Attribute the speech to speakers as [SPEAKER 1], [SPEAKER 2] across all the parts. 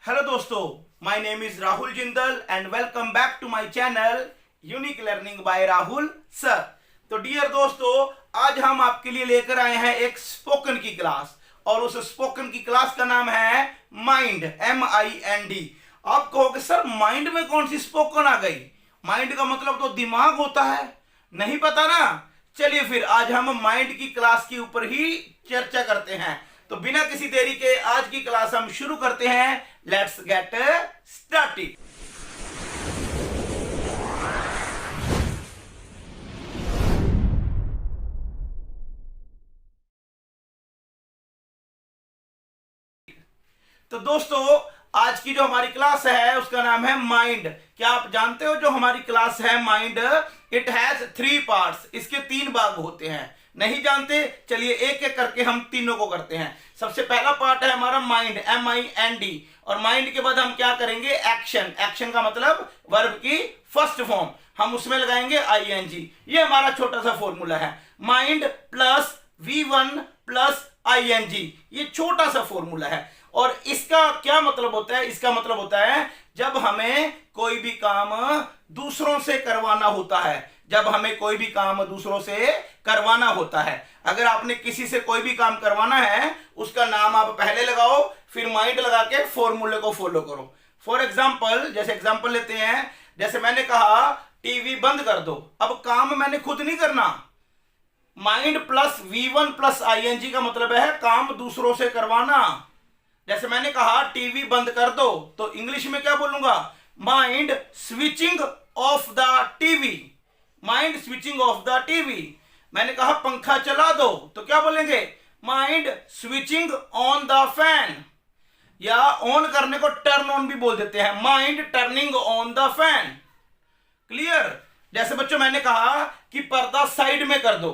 [SPEAKER 1] Hello दोस्तों, my name is Rahul Jindal and welcome back to my channel unique learning by Rahul sir. तो dear दोस्तों, आज हम आपके लिए लेकर आए हैं एक स्पोकन की क्लास और उस स्पोकन की क्लास का नाम है माइंड, MIND। आप कहोगे सर माइंड में कौन सी स्पोकन आ गई? माइंड का मतलब तो दिमाग होता है, नहीं पता ना? चलिए फिर आज हम माइंड की क्लास के ऊपर ही चर्चा करते हैं। तो बिना किसी देरी के आज की क्लास हम शुरू करते हैं। Let's get started. तो दोस्तों, आज की जो हमारी क्लास है उसका नाम है माइंड। क्या आप जानते हो जो हमारी क्लास है माइंड, इट हैज 3 पार्ट्स। इसके 3 भाग होते हैं। नहीं जानते? चलिए एक एक करके हम तीनों को करते हैं। सबसे पहला पार्ट है हमारा माइंड, MIND। और माइंड के बाद हम क्या करेंगे? एक्शन। एक्शन का मतलब वर्ब की फर्स्ट फॉर्म, हम उसमें लगाएंगे ING। ये हमारा छोटा सा फॉर्मूला है, mind plus V1 plus ING। ये छोटा सा फॉर्मूला है। और इसका क्या मतलब होता है? इसका मतलब होता है जब हमें कोई भी काम दूसरों से करवाना होता है। जब हमें कोई भी काम दूसरों से करवाना होता है, अगर आपने किसी से कोई भी काम करवाना है, उसका नाम आप पहले लगाओ, फिर माइंड लगा के फॉर्मूले को फॉलो करो। फॉर एग्जाम्पल, जैसे एग्जाम्पल लेते हैं, जैसे मैंने कहा टीवी बंद कर दो। अब काम मैंने खुद नहीं करना। Mind plus V1 plus ING का मतलब है काम दूसरों से करवाना। जैसे मैंने कहा टीवी बंद कर दो, तो इंग्लिश में क्या बोलूंगा? Mind switching off the TV. Mind switching off the TV. मैंने कहा पंखा चला दो, तो क्या बोलेंगे? Mind switching on the fan. या ऑन करने को टर्न ऑन भी बोल देते हैं, mind turning on the fan. Clear? जैसे बच्चों मैंने कहा कि पर्दा साइड में कर दो।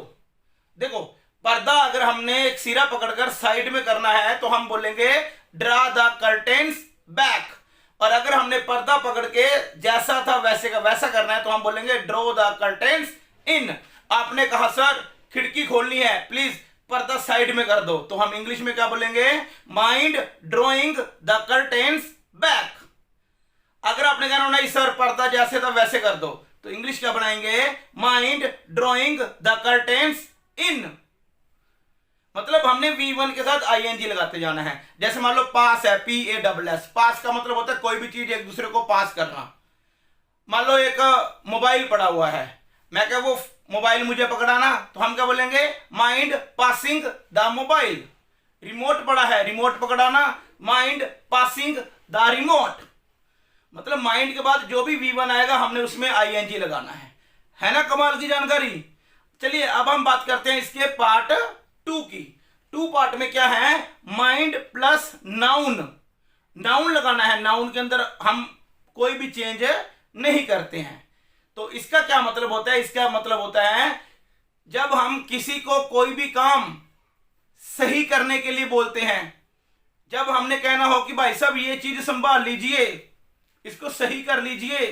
[SPEAKER 1] देखो, पर्दा अगर हमने एक सिरा पकड़कर साइड में करना है तो हम बोलेंगे ड्रा द कर्टेन्स बैक। और अगर हमने पर्दा पकड़ के जैसा था वैसे का वैसा करना है तो हम बोलेंगे ड्रॉ द कर्टेन्स इन। आपने कहा सर खिड़की खोलनी है, प्लीज पर्दा साइड में कर दो, तो हम इंग्लिश में क्या बोलेंगे? Mind drawing the curtains back. अगर आपने कहना नहीं सर पर्दा जैसे था वैसे कर दो, तो इंग्लिश क्या बनाएंगे? माइंड ड्रॉइंग द कर्टेन्स इन। मतलब हमने V1 के साथ ING लगाते जाना है। जैसे मान लो पास है, PASS। पास का मतलब होता है कोई भी चीज एक दूसरे को पास करना। मान लो एक मोबाइल पड़ा हुआ है, मैं क्या वो मोबाइल मुझे पकड़ाना, तो हम क्या बोलेंगे? Mind passing the mobile. Remote पड़ा है, रिमोट पकड़ाना, माइंड पासिंग द रिमोट। मतलब माइंड के बाद जो भी V1 आएगा हमने उसमें ING लगाना है ना? कमाल की जानकारी। चलिए अब हम बात करते हैं इसके पार्ट 2 की। 2 पार्ट में क्या है? Mind plus noun. नाउन लगाना है, नाउन के अंदर हम कोई भी चेंज नहीं करते हैं। तो इसका क्या मतलब होता है? इसका मतलब होता है जब हम किसी को कोई भी काम सही करने के लिए बोलते हैं, जब हमने कहना हो कि भाई साहब ये चीज संभाल लीजिए, इसको सही कर लीजिए,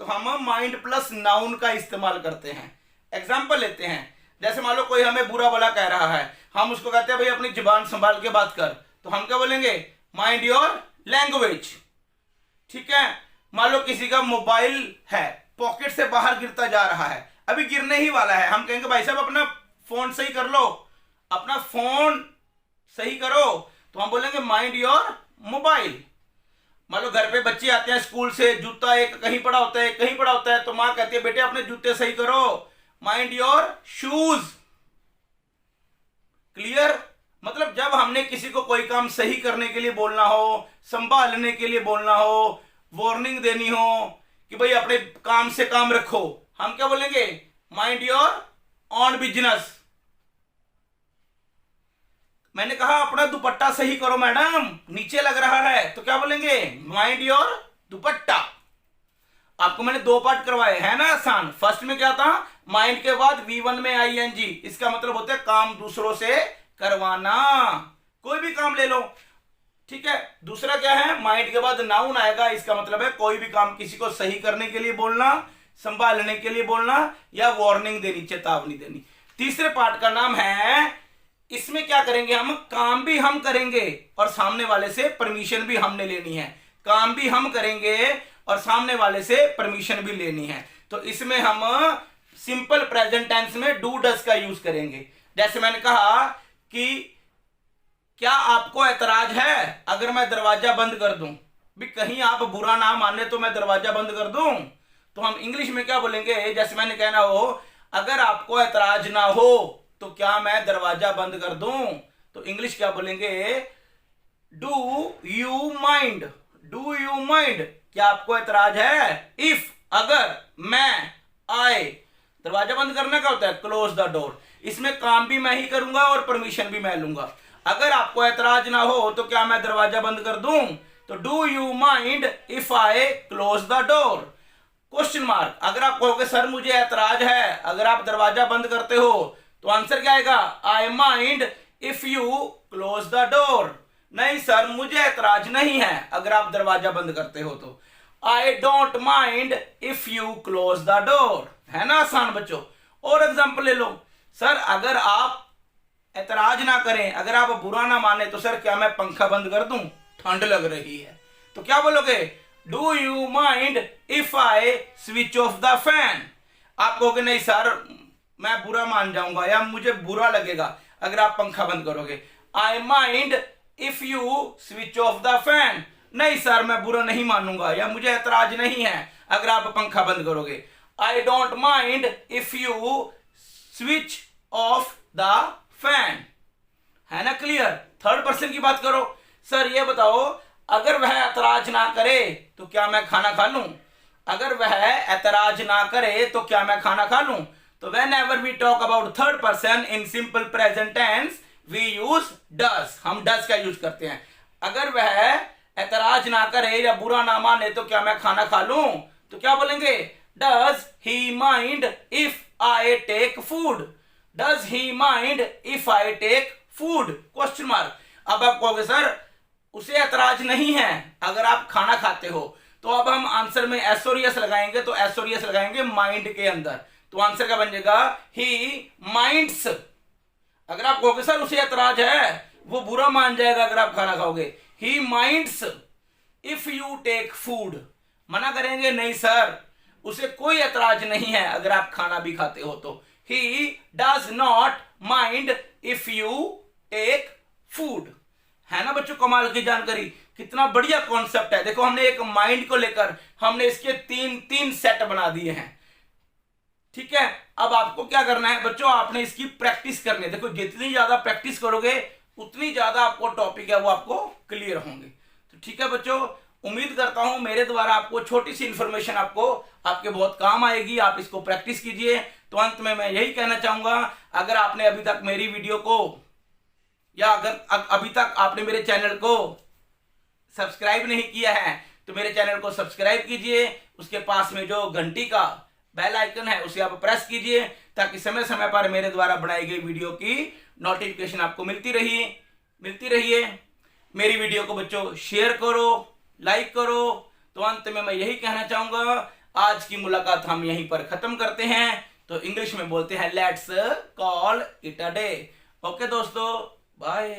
[SPEAKER 1] तो हम माइंड प्लस नाउन का इस्तेमाल करते हैं। एग्जाम्पल लेते हैं, जैसे मान लो कोई हमें बुरा भला कह रहा है, हम उसको कहते हैं भाई अपनी जुबान संभाल के बात कर, तो हम क्या बोलेंगे? Mind your language. ठीक है? मान लो किसी का मोबाइल है, पॉकेट से बाहर गिरता जा रहा है, अभी गिरने ही वाला है, हम कहेंगे भाई साहब अपना फोन सही कर लो, अपना फोन सही करो, तो हम बोलेंगे माइंड योर मोबाइल। मान लो घर पे बच्चे आते हैं स्कूल से, जूता एक कहीं पड़ा होता है, कहीं पड़ा होता है, तो माँ कहती है बेटे अपने जूते सही करो, माइंड योर शूज। क्लियर? मतलब जब हमने किसी को कोई काम सही करने के लिए बोलना हो, संभालने के लिए बोलना हो, वार्निंग देनी हो कि भाई अपने काम से काम रखो, हम क्या बोलेंगे? Mind your on business. मैंने कहा अपना दुपट्टा सही करो मैडम, नीचे लग रहा है, तो क्या बोलेंगे? माइंड योर दुपट्टा। आपको मैंने 2 पार्ट करवाए हैं ना, आसान। फर्स्ट में क्या था? माइंड के बाद V1 में ING। इसका मतलब होता है काम दूसरों से करवाना, कोई भी काम ले लो। ठीक है? दूसरा क्या है? माइंड के बाद नाउन आएगा, इसका मतलब है कोई भी काम किसी को सही करने के लिए बोलना, संभालने के लिए बोलना, या वार्निंग देनी, चेतावनी देनी। तीसरे पार्ट का नाम है, इसमें क्या करेंगे? हम काम भी हम करेंगे और सामने वाले से परमिशन भी हमने लेनी है। काम भी हम करेंगे और सामने वाले से परमिशन भी लेनी है। तो इसमें हम सिंपल प्रेजेंट टेंस में डू डज का यूज करेंगे। जैसे मैंने कहा कि क्या आपको ऐतराज है अगर मैं दरवाजा बंद कर दूं, भी कहीं आप बुरा ना माने तो मैं दरवाजा बंद कर दूं, तो हम इंग्लिश में क्या बोलेंगे, जैसे मैंने कहना हो अगर आपको ऐतराज ना हो तो क्या मैं दरवाजा बंद कर दूं, तो इंग्लिश क्या बोलेंगे, do you mind, do you mind, क्या आपको ऐतराज है, इफ अगर मैं, आए, दरवाजा बंद करने का होता है क्लोज द डोर, इसमें काम भी मैं ही करूंगा और परमिशन भी मैं लूंगा। अगर आपको ऐतराज ना हो तो क्या मैं दरवाजा बंद कर दूं, तो do you mind if I close the door, question mark. अगर आप कहोगे सर मुझे ऐतराज है अगर आप दरवाजा बंद करते हो, तो आंसर क्या आएगा, I mind if you close the door. नहीं सर मुझे ऐतराज नहीं है अगर आप दरवाजा बंद करते हो, तो I don't mind if you close the door. है ना आसान बच्चों। और एग्जांपल ले लो, सर अगर आप ऐतराज ना करें, अगर आप बुरा ना माने, तो सर क्या मैं पंखा बंद कर दूं, ठंड लग रही है, तो क्या बोलोगे, do you mind if I switch off the fan. आप कहोगे नहीं सर मैं बुरा मान जाऊंगा या मुझे बुरा लगेगा अगर आप पंखा बंद करोगे, I mind if you switch off the fan. नहीं सर मैं बुरा नहीं मानूंगा या मुझे ऐतराज नहीं है अगर आप पंखा बंद करोगे, I don't mind if you switch off the fan. है ना क्लियर। थर्ड पर्सन की बात करो, सर ये बताओ अगर वह ऐतराज ना करे तो क्या मैं खाना खा लूं, अगर वह ऐतराज ना करे तो क्या मैं खाना खा लूं। तो whenever we talk about third person in simple present tense we use does, हम does का यूज करते हैं। अगर वह ऐतराज ना करे या बुरा ना माने तो क्या मैं खाना खा लूं, तो क्या बोलेंगे, does he mind if I take food, does he mind if I take food, question mark. अब आप कहोगे सर उसे ऐतराज नहीं है अगर आप खाना खाते हो, तो अब हम आंसर में एस और यस लगाएंगे, तो एस और यस लगाएंगे माइंड के अंदर, तो आंसर क्या बन जाएगा, ही माइंड्स। अगर आप कहोगे सर उसे ऐतराज है, वो बुरा मान जाएगा अगर आप खाना खाओगे, he minds if you take food, मना करेंगे नहीं सर उसे कोई ऐतराज नहीं है अगर आप खाना भी खाते हो, तो he does not mind if you take food. है ना बच्चों कमाल की जानकारी, कितना बढ़िया कॉन्सेप्ट है। देखो हमने एक माइंड को लेकर हमने इसके तीन सेट बना दिए हैं, ठीक है। अब आपको क्या करना है बच्चों, आपने इसकी प्रैक्टिस करनी है। देखो जितनी ज्यादा प्रैक्टिस करोगे उतनी ज्यादा आपको टॉपिक है वो आपको क्लियर होंगे। तो ठीक है बच्चों, उम्मीद करता हूं मेरे द्वारा आपको छोटी सी इंफॉर्मेशन आपको आपके बहुत काम आएगी, आप इसको प्रैक्टिस कीजिए। तो अंत में मैं यही कहना चाहूंगा, अगर आपने अभी तक मेरी वीडियो को या अगर अभी तक आपने मेरे चैनल को सब्सक्राइब नहीं किया है तो मेरे चैनल को सब्सक्राइब कीजिए, उसके पास में जो घंटी का बेल आइकन है उसे आप प्रेस कीजिए, ताकि समय समय पर मेरे द्वारा बनाई गई वीडियो की नोटिफिकेशन आपको मिलती रहिए। मेरी वीडियो को बच्चों शेयर करो, लाइक करो। तो अंत में मैं यही कहना चाहूंगा, आज की मुलाकात हम यहीं पर खत्म करते हैं। तो इंग्लिश में बोलते हैं let's call it a day. Okay दोस्तों, बाय।